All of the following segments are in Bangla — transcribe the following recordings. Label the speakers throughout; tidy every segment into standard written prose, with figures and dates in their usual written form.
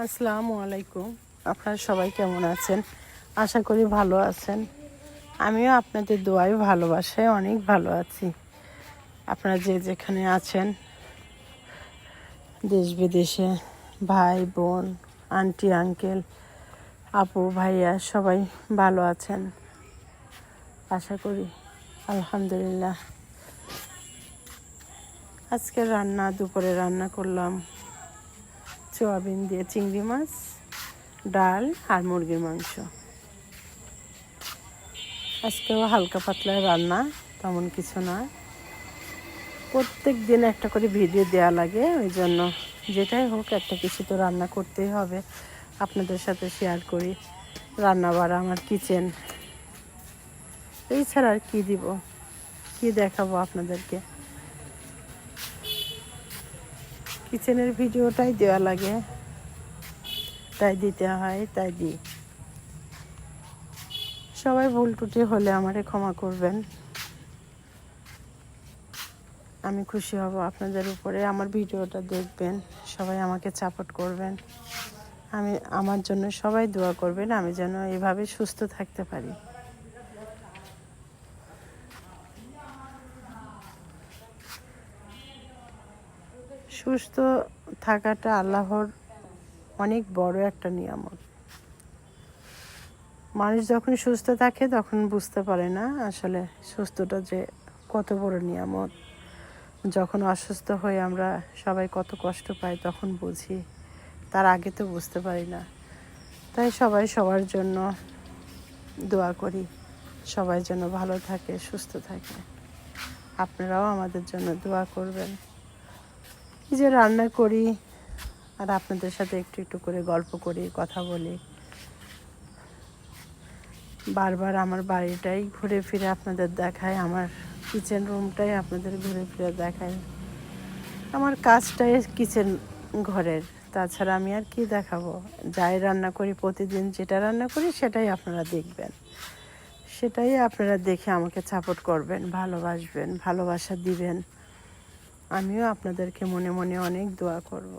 Speaker 1: আসসালামু আলাইকুম। আপনারা সবাই কেমন আছেন? আশা করি ভালো আছেন। আমিও আপনাদের দোয়ায় ভালোবাসায় অনেক ভালো আছি। আপনারা যে যেখানে আছেন, দেশ বিদেশে, ভাই বোন, আন্টি আঙ্কেল, আপু ভাইয়া সবাই ভালো আছেন আশা করি। আলহামদুলিল্লাহ। আজকে দুপুরে রান্না করলাম সোয়াবিন দিয়ে চিংড়ি মাছ, ডাল আর মুরগির মাংস। আজকেও হালকা পাতলা রান্না, তেমন কিছু না। প্রত্যেক দিন একটা করে ভিডিও দেওয়া লাগে, ওই জন্য যেটাই হোক একটা কিছু তো রান্না করতেই হবে। আপনাদের সাথে শেয়ার করি রান্না বাড়া, আমার কিচেন। এই ছাড়া আর কী দিব, কী দেখাবো আপনাদেরকে? কিচেনের ভিডিওটাই দেওয়া লাগে, তাই দিতে হয়, তাই দিই। সবাই ভুল ত্রুটি হলে আমারে ক্ষমা করবেন। আমি খুশি হব আপনাদের উপরে। আমার ভিডিওটা দেখবেন, সবাই আমাকে সাপোর্ট করবেন। আমার জন্য সবাই দোয়া করবেন, আমি যেন এভাবে সুস্থ থাকতে পারি। সুস্থ থাকাটা আল্লাহর অনেক বড় একটা নিয়ামত। মানুষ যখন সুস্থ থাকে তখন বুঝতে পারে না আসলে সুস্থটা যে কত বড় নিয়ামত। যখন অসুস্থ হয়ে আমরা সবাই কত কষ্ট পাই তখন বুঝি, তার আগে তো বুঝতে পারি না। তাই সবাই সবার জন্য দোয়া করি, সবাই যেন ভালো থাকে, সুস্থ থাকে। আপনারাও আমাদের জন্য দোয়া করবেন। এই যে রান্না করি আর আপনাদের সাথে একটু একটু করে গল্প করি, কথা বলি। বারবার আমার বাড়িটাই ঘুরে ফিরে আপনাদের দেখায়, আমার কিচেন রুমটাই আপনাদের ঘুরে ফিরে দেখায়, আমার কাজটাই কিচেন ঘরের। তাছাড়া আমি আর কি দেখাবো? যাই রান্না করি, প্রতিদিন যেটা রান্না করি সেটাই আপনারা দেখবেন, সেটাই আপনারা দেখে আমাকে সাপোর্ট করবেন, ভালোবাসবেন, ভালোবাসা দিবেন। আমিও আপনাদেরকে মনে মনে অনেক দোয়া করব।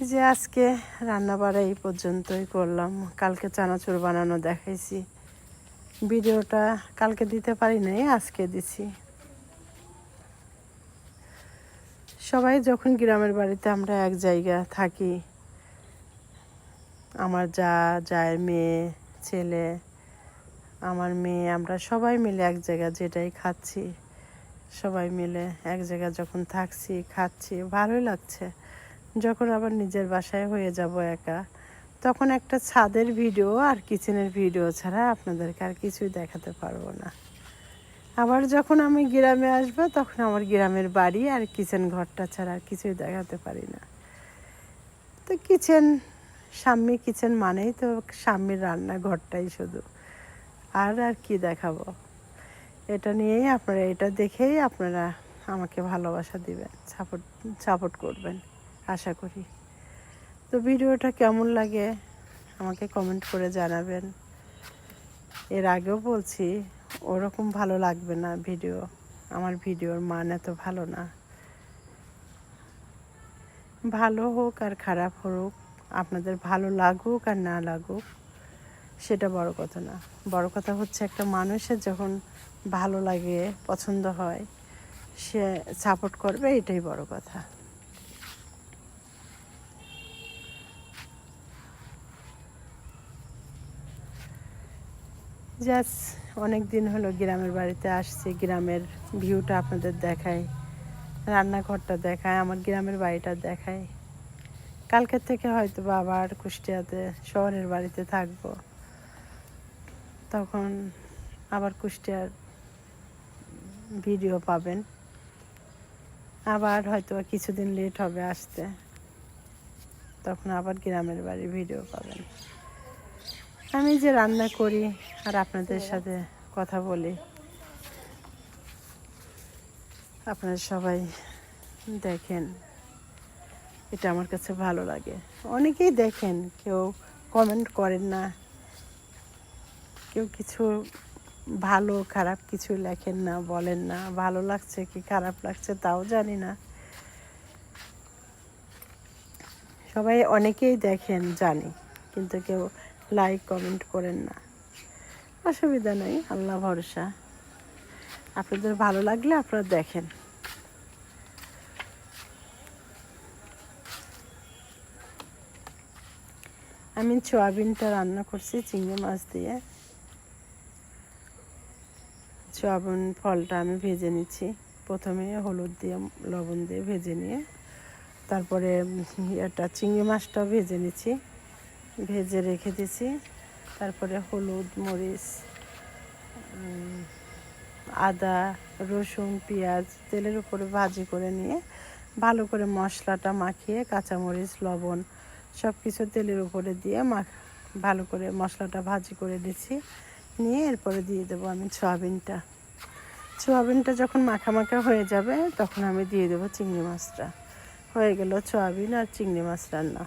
Speaker 1: যে আজকে রান্না বাড়া এই পর্যন্তই করলাম। কালকে চানাচুর বানানো দেখাইছি, ভিডিওটা কালকে দিতে পারি নাই, আজকে দিছি। সবাই যখন গ্রামের বাড়িতে আমরা এক জায়গা থাকি, আমার যায় মেয়ে, ছেলে, আমার মেয়ে, আমরা সবাই মিলে এক জায়গায় যেটাই খাচ্ছি, সবাই মিলে এক জায়গায় যখন থাকছি, খাচ্ছি, ভালোই লাগছে। যখন আবার নিজের বাসায় হয়ে যাব একা, তখন একটা ছাদের ভিডিও আর কিচেনের ভিডিও ছাড়া আপনাদেরকে আর কিছুই দেখাতে পারবো না। আবার যখন আমি গ্রামে আসবো, তখন আমার গ্রামের বাড়ি আর কিচেন ঘরটা ছাড়া আর কিছুই দেখাতে পারি না। তো স্বামী কিচেন মানেই তো স্বামীর রান্নাঘরটাই শুধু, আর কি দেখাবো? এটা নিয়েই আপনারা, এটা দেখেই আপনারা আমাকে ভালোবাসা দিবেন, সাপোর্ট করবেন আশা করি। তো ভিডিওটা কেমন লাগে আমাকে কমেন্ট করে জানাবেন। এর আগেও বলছি, ওরকম ভালো লাগবে না ভিডিও, আমার ভিডিওর মান এত ভালো না। ভালো হোক আর খারাপ হোক, আপনাদের ভালো লাগুক আর না লাগুক, সেটা বড় কথা না। বড় কথা হচ্ছে একটা মানুষের যখন ভালো লাগে, পছন্দ হয়, সে সাপোর্ট করবে, এটাই বড় কথা। জাস্ট অনেক দিন হলো গ্রামের বাড়িতে আসছি, গ্রামের ভিউটা আপনাদের দেখাই, রান্নাঘরটা দেখায়, আমার গ্রামের বাড়িটা দেখায়। কালকের থেকে হয়তো বা আবার কুষ্টিয়াতে শহরের বাড়িতে থাকবো, তখন আবার কুষ্টিয়ার ভিডিও পাবেন। আবার হয়তো কিছুদিন লেট হবে আসতে, তখন আবার গ্রামের বাড়ির ভিডিও পাবেন। আমি যে রান্না করি আর আপনাদের সাথে কথা বলি, আপনারা সবাই দেখেন, এটা আমার কাছে ভালো লাগে। অনেকেই দেখেন, কেউ কমেন্ট করেন না, কেউ কিছু ভালো খারাপ কিছু লেখেন না, বলেন না। ভালো লাগছে কি খারাপ লাগছে তাও জানি না। সবাই অনেকেই দেখেন জানি, কিন্তু কেউ লাইক কমেন্ট করেন না। অসুবিধা নেই, আল্লাহ ভরসা। আপনাদের ভালো লাগলে আপনারা দেখেন। আমি সয়াবিনটা রান্না করছি চিংড়ি মাছ দিয়ে। সয়াবিন ফলটা আমি ভেজে নিচ্ছি, প্রথমে হলুদ দিয়ে লবণ দিয়ে ভেজে নিয়ে তারপরে এটা চিংড়ি মাছটাও ভেজে নিচ্ছি, ভেজে রেখে দিয়েছি। তারপরে হলুদ, মরিচ, আদা, রসুন, পেঁয়াজ তেলের উপরে ভাজি করে নিয়ে ভালো করে মশলাটা মাখিয়ে কাঁচামরিচ, লবণ সব কিছু তেলের উপরে দিয়ে ভালো করে মশলাটা ভাজি করে দিচ্ছি। নিয়ে এরপরে দিয়ে দেবো আমি সয়াবিনটা। সয়াবিনটা যখন মাখা মাখা হয়ে যাবে তখন আমি দিয়ে দেবো চিংড়ি মাছটা। হয়ে গেল সয়াবিন আর চিংড়ি মাছ রান্না।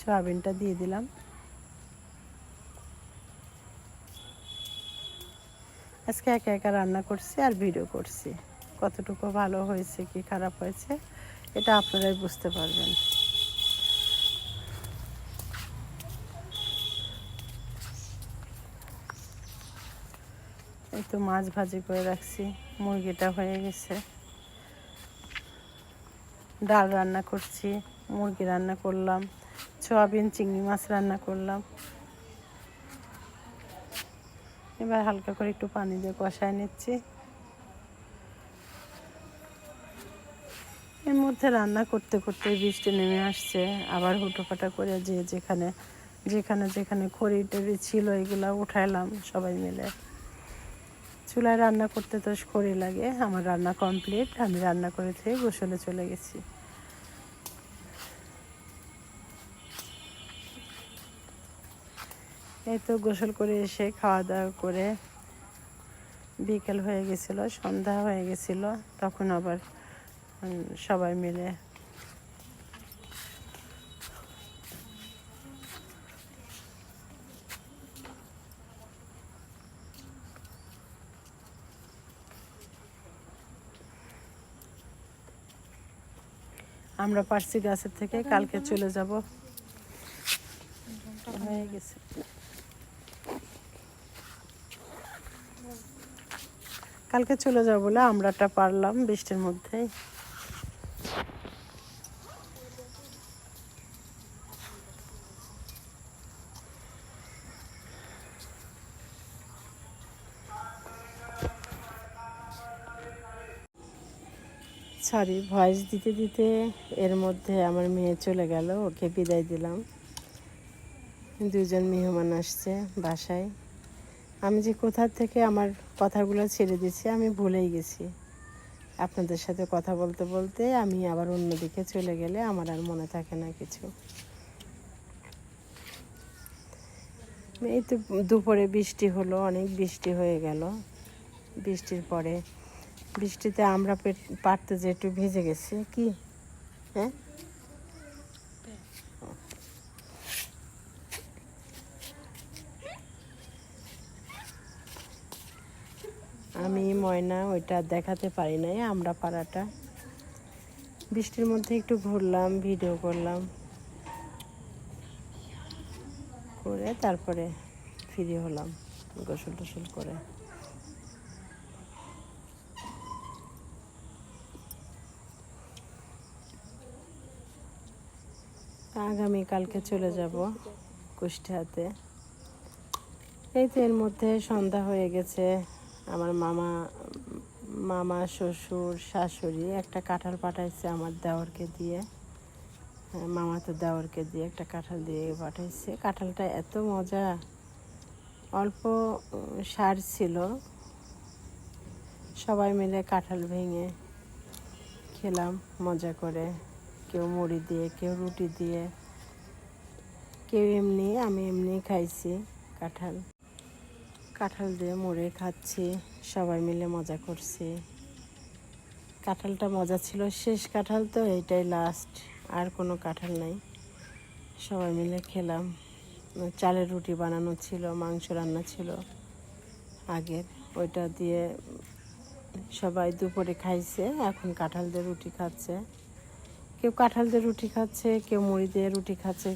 Speaker 1: সয়াবিনটা দিয়ে দিলাম। আজকে একা একা রান্না করছি আর ভিডিও করছি, কতটুকু ভালো হয়েছে কি খারাপ হয়েছে এটা আপনারাই বুঝতে পারবেন। এই তো মাছ ভাজি করে রাখছি, মুরগিটা হয়ে গেছে। ডাল রান্না করছি, মুরগি রান্না করলাম, সয়াবিন চিংড়ি মাছ রান্না করলাম। এবার হালকা করে একটু পানি দিয়ে কষায় নিচ্ছি। এর মধ্যে রান্না করতে করতে বৃষ্টি নেমে আসছে, আবার হুটোপাটা করে যেখানে যেখানে যেখানে খড়ি টড়ি ছিল এগুলো উঠাইলাম সবাই মিলে। চুলায় রান্না করতে তো খড়ি লাগে। আমার রান্না কমপ্লিট, আমি রান্না করে থেকে গোসলে চলে গেছি। এই তো গোসল করে এসে খাওয়া দাওয়া করে বিকেল হয়ে গেছিলো, সন্ধ্যা হয়ে গেছিলো। তখন আবার সবাই মিলে আমরা পারছি গাছের থেকে কালকে চলে যাব। হয়ে গেছে, কালকে চলে যাব বলে আমরাটা পারলাম বৃষ্টির মধ্যেই। সরি, ভয়েস দিতে দিতে এর মধ্যে আমার মেয়ে চলে গেল, ওকে বিদায় দিলাম। দুজন মেহমান আসছে বাসায়। আমি যে কোথা থেকে আমার কথাগুলো ছেড়ে দিচ্ছি আমি ভুলেই গেছি। আপনাদের সাথে কথা বলতে বলতে আমি আবার অন্যদিকে চলে গেলে আমার আর মনে থাকে না কিছু। এই তো দুপুরে বৃষ্টি হলো, অনেক বৃষ্টি হয়ে গেল। বৃষ্টির পরে বৃষ্টিতে আমরা পারতে যে একটু ভিজে গেছি। কি হ্যাঁ, আমি ময়না ওইটা দেখাতে পারি নাই। আমরা পাড়াটা বৃষ্টির মধ্যে একটু ঘুরলাম, ভিডিও করলাম, করে তারপরে ফ্রি হলাম গোসল টোসল করে। আগামীকালকে চলে যাব কুষ্টিয়াতে। এই তো এর মধ্যে সন্ধ্যা হয়ে গেছে। আমার মামা শ্বশুর শাশুড়ি একটা কাঁঠাল পাঠাইছে আমার দেওরকে দিয়ে, মামা তো দেওরকে দিয়ে একটা কাঁঠাল দিয়ে পাঠাইছে। কাঁঠালটা এত মজা, অল্প সার ছিল। সবাই মিলে কাঁঠাল ভেঙে খেলাম মজা করে, কেউ মুড়ি দিয়ে, কেউ রুটি দিয়ে, কেউ এমনি, আমি এমনি খাইছি। কাঁঠাল দিয়ে মুড়ি খাচ্ছি, সবাই মিলে মজা করছি। কাঁঠালটা মজা ছিল, শেষ কাঁঠাল তো, এইটাই লাস্ট, আর কোনো কাঁঠাল নাই। সবাই মিলে খেলাম। চালের রুটি বানানো ছিল, মাংস রান্না ছিল আগের, ওইটা দিয়ে সবাই দুপুরে খাইছে। এখন কাঁঠাল দিয়ে রুটি খাচ্ছে, কেউ কাঁঠাল দিয়ে রুটি খাচ্ছে, কেউ মুড়ি দিয়ে রুটি খাচ্ছে।